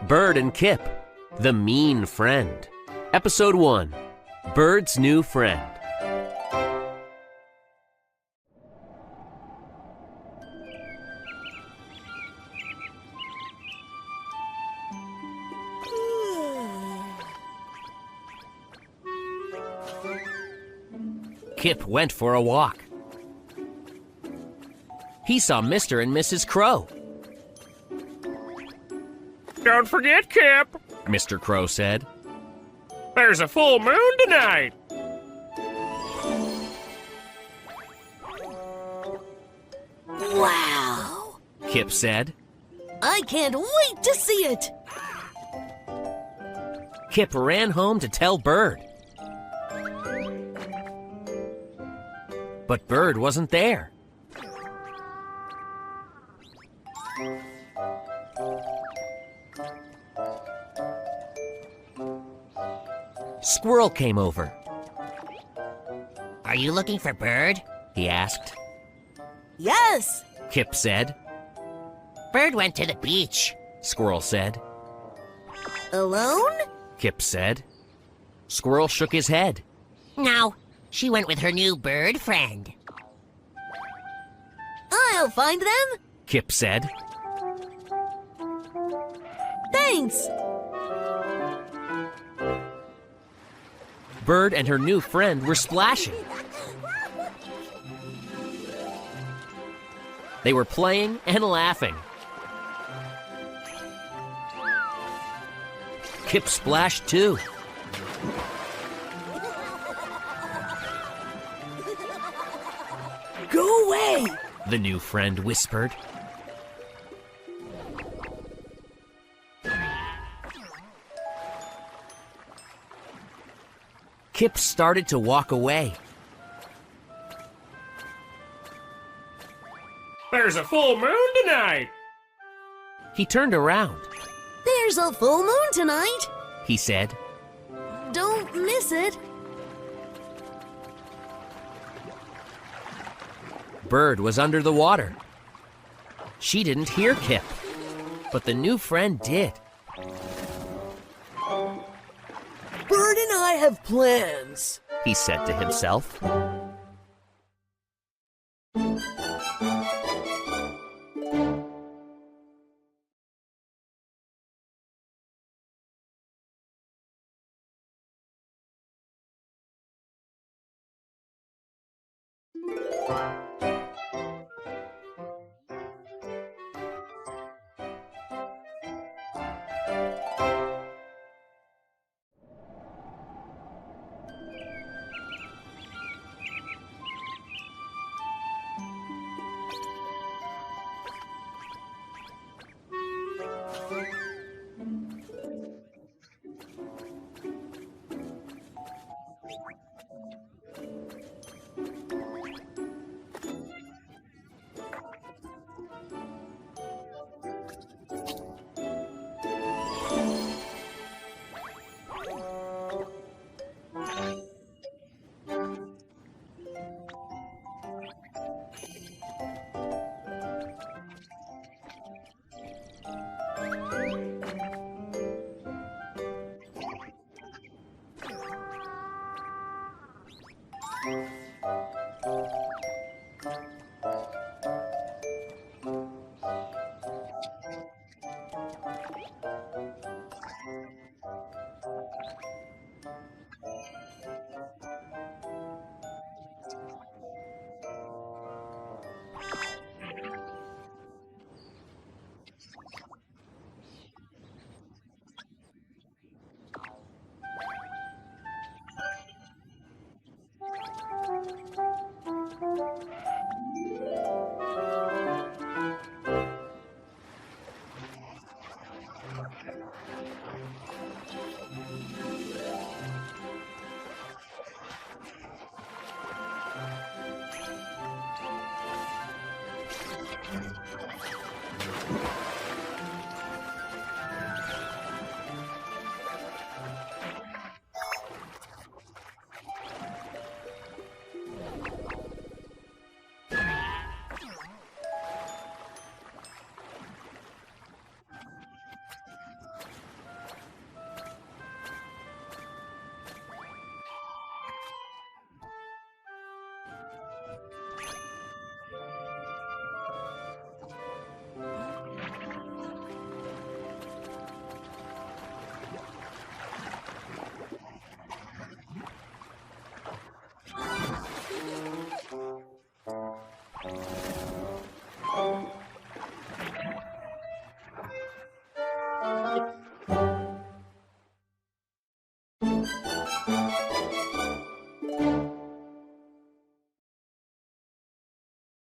Bird and Kip, the Mean Friend. Episode 1, Bird's New Friend. Kip went for a walk. He saw Mr. and Mrs. Crow. Don't forget, Kip, Mr. Crow said. there's a full moon tonight. Wow! Kip said. I can't wait to see it! Kip ran home to tell Bird. But Bird wasn't there. Squirrel came over. Are you looking for Bird? He asked. Yes! Kip said. Bird went to the beach. Squirrel said. Alone? Kip said. Squirrel shook his head. No, she went with her new bird friend. I'll find them! Kip said. Thanks! Bird and her new friend were splashing. They were playing and laughing. Kip splashed too. Go away! The new friend whispered. Kip started to walk away. There's a full moon tonight. He turned around. There's a full moon tonight! He said. Don't miss it! Bird was under the water. She didn't hear Kip, but the new friend did. Bird and I have plans. He said to himself.